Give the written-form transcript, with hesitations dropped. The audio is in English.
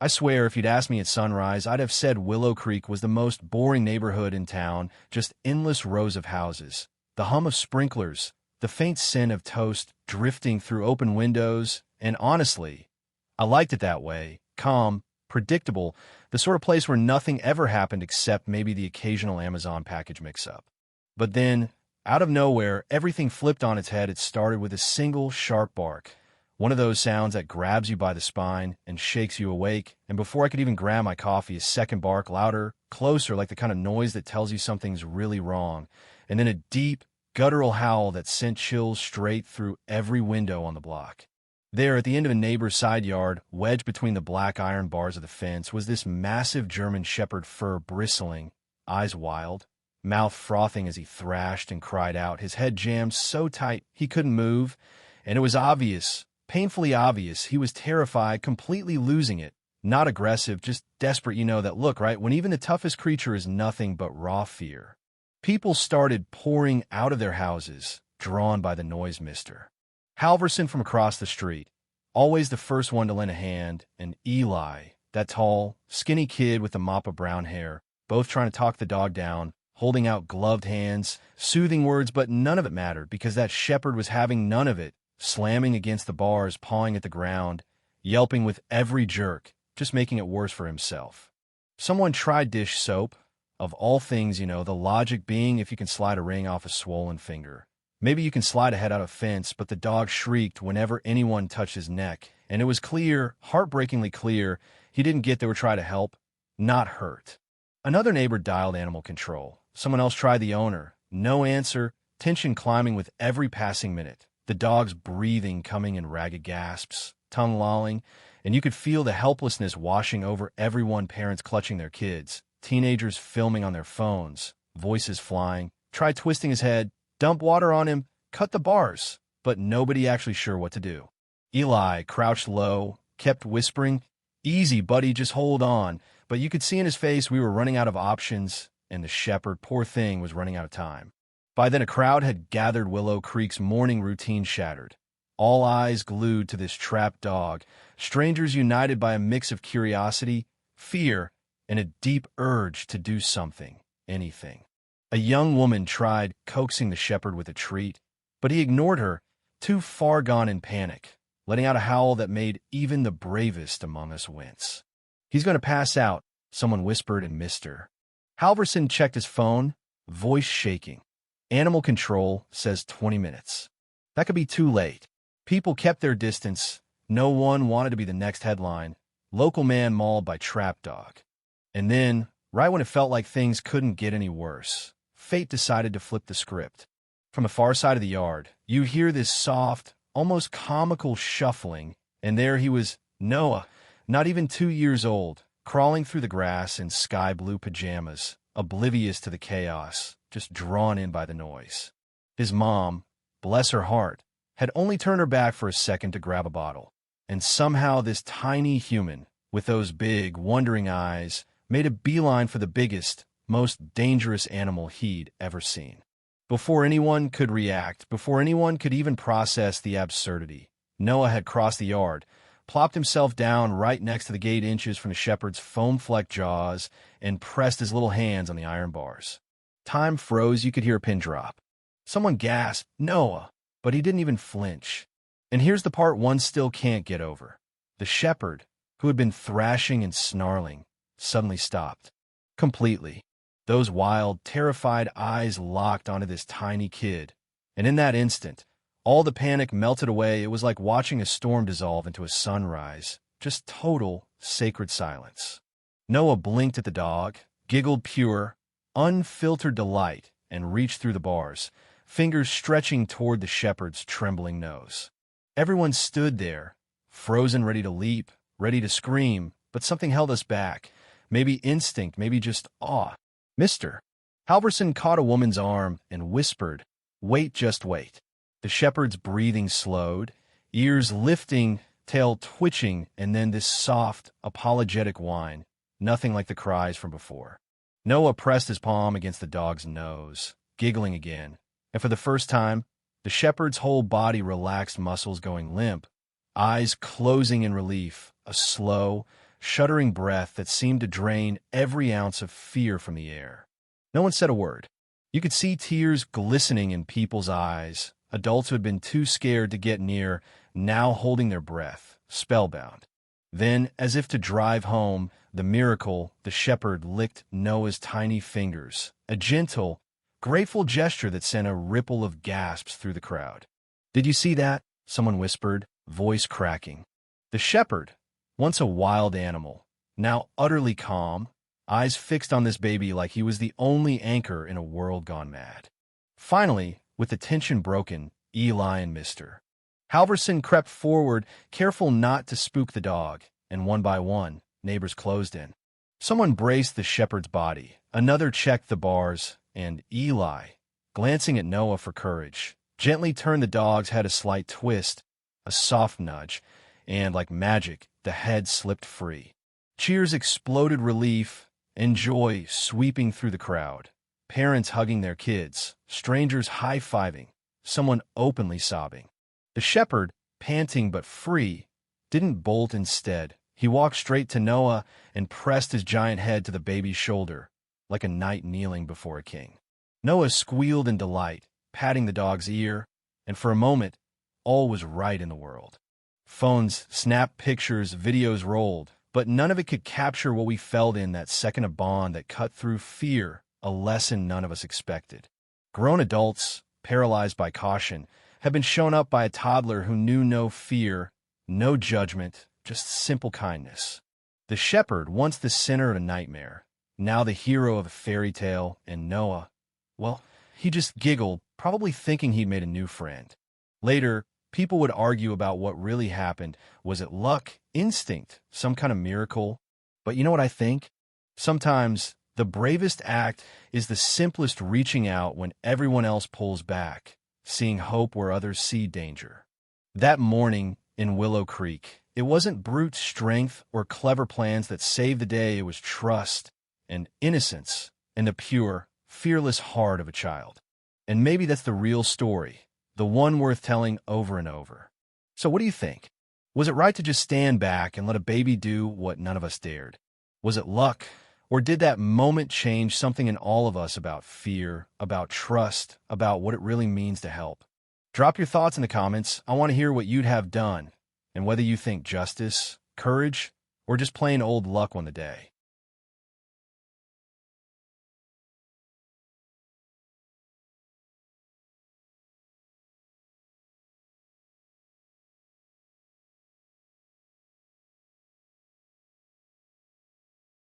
I swear, if you'd asked me at sunrise, I'd have said Willow Creek was the most boring neighborhood in town, just endless rows of houses. The hum of sprinklers, the faint scent of toast drifting through open windows, and honestly, I liked it that way, calm, predictable, the sort of place where nothing ever happened except maybe the occasional Amazon package mix-up. But then, out of nowhere, everything flipped on its head. It started with a single sharp bark. One of those sounds that grabs you by the spine and shakes you awake, and before I could even grab my coffee, a second bark, louder, closer, like the kind of noise that tells you something's really wrong, and then a deep, guttural howl that sent chills straight through every window on the block. There, at the end of a neighbor's side yard, wedged between the black iron bars of the fence, was this massive German shepherd fur bristling, eyes wild, mouth frothing as he thrashed and cried out, his head jammed so tight he couldn't move, and it was obvious, painfully obvious, he was terrified, completely losing it. Not aggressive, just desperate, that look, right? When even the toughest creature is nothing but raw fear. People started pouring out of their houses, drawn by the noise mister. Halverson from across the street, always the first one to lend a hand, and Eli, that tall, skinny kid with a mop of brown hair, both trying to talk the dog down, holding out gloved hands, soothing words, but none of it mattered because that shepherd was having none of it, slamming against the bars, pawing at the ground, yelping with every jerk, just making it worse for himself. Someone tried dish soap, of all things, the logic being if you can slide a ring off a swollen finger. Maybe you can slide a head out of a fence, but the dog shrieked whenever anyone touched his neck, and it was clear, heartbreakingly clear, he didn't get they were trying to help, not hurt. Another neighbor dialed animal control. Someone else tried the owner. No answer, tension climbing with every passing minute. The dog's breathing coming in ragged gasps, tongue lolling, and you could feel the helplessness washing over everyone, parents clutching their kids, teenagers filming on their phones, voices flying, try twisting his head, dump water on him, cut the bars, but nobody actually sure what to do. Eli crouched low, kept whispering, "Easy, buddy, just hold on." But you could see in his face we were running out of options, and the shepherd, poor thing, was running out of time. By then a crowd had gathered. Willow Creek's morning routine shattered. All eyes glued to this trapped dog, strangers united by a mix of curiosity, fear, and a deep urge to do something, anything. A young woman tried coaxing the shepherd with a treat, but he ignored her, too far gone in panic, letting out a howl that made even the bravest among us wince. "He's going to pass out," someone whispered and missed her. Halverson checked his phone, voice shaking. Animal control says 20 minutes. That could be too late. People kept their distance. No one wanted to be the next headline. Local man mauled by trap dog. And then, right when it felt like things couldn't get any worse, fate decided to flip the script. From the far side of the yard, you hear this soft, almost comical shuffling, and there he was, Noah, not even 2 years old, crawling through the grass in sky-blue pajamas, oblivious to the chaos, just drawn in by the noise. His mom, bless her heart, had only turned her back for a second to grab a bottle, and somehow this tiny human, with those big, wondering eyes, made a beeline for the biggest, most dangerous animal he'd ever seen. Before anyone could react, before anyone could even process the absurdity, Noah had crossed the yard, plopped himself down right next to the gate inches from the shepherd's foam-flecked jaws, and pressed his little hands on the iron bars. Time froze. You could hear a pin drop. Someone gasped, "Noah!" But he didn't even flinch. And here's the part one still can't get over. The shepherd, who had been thrashing and snarling, suddenly stopped. Completely. Those wild, terrified eyes locked onto this tiny kid. And in that instant, all the panic melted away. It was like watching a storm dissolve into a sunrise. Just total, sacred silence. Noah blinked at the dog, giggled pure, unfiltered delight, and reached through the bars, fingers stretching toward the shepherd's trembling nose. Everyone stood there, frozen, ready to leap, ready to scream, but something held us back. Maybe instinct, maybe just awe. "Mister." Halverson caught a woman's arm and whispered, "Wait, just wait." The shepherd's breathing slowed, ears lifting, tail twitching, and then this soft, apologetic whine, nothing like the cries from before. Noah pressed his palm against the dog's nose, giggling again, and for the first time, the shepherd's whole body relaxed, muscles going limp, eyes closing in relief, a slow, shuddering breath that seemed to drain every ounce of fear from the air. No one said a word. You could see tears glistening in people's eyes, adults who had been too scared to get near, now holding their breath, spellbound. Then, as if to drive home the miracle, the shepherd licked Noah's tiny fingers, a gentle, grateful gesture that sent a ripple of gasps through the crowd. "Did you see that?" someone whispered, voice cracking. The shepherd, once a wild animal, now utterly calm, eyes fixed on this baby like he was the only anchor in a world gone mad. Finally, with the tension broken, Eli and Mr. Halverson crept forward, careful not to spook the dog, and one by one, neighbors closed in. Someone braced the shepherd's body, another checked the bars, and Eli, glancing at Noah for courage, gently turned the dog's head a slight twist, a soft nudge, and, like magic, the head slipped free. Cheers exploded, relief and joy sweeping through the crowd. Parents hugging their kids, strangers high-fiving, someone openly sobbing. The shepherd, panting but free, didn't bolt instead. He walked straight to Noah and pressed his giant head to the baby's shoulder, like a knight kneeling before a king. Noah squealed in delight, patting the dog's ear, and for a moment, all was right in the world. Phones snapped pictures, videos rolled, but none of it could capture what we felt in that second of bond that cut through fear, a lesson none of us expected. Grown adults, paralyzed by caution, have been shown up by a toddler who knew no fear, no judgment, just simple kindness. The shepherd, once the center of a nightmare, now the hero of a fairy tale, and Noah, well, he just giggled, probably thinking he'd made a new friend. Later, people would argue about what really happened. Was it luck, instinct, some kind of miracle? But you know what I think? Sometimes the bravest act is the simplest, reaching out when everyone else pulls back, seeing hope where others see danger. That morning in Willow Creek, it wasn't brute strength or clever plans that saved the day. It was trust and innocence and the pure, fearless heart of a child. And maybe that's the real story, the one worth telling over and over. So what do you think? Was it right to just stand back and let a baby do what none of us dared? Was it luck? Or did that moment change something in all of us about fear, about trust, about what it really means to help? Drop your thoughts in the comments. I want to hear what you'd have done, and whether you think justice, courage, or just plain old luck won the day.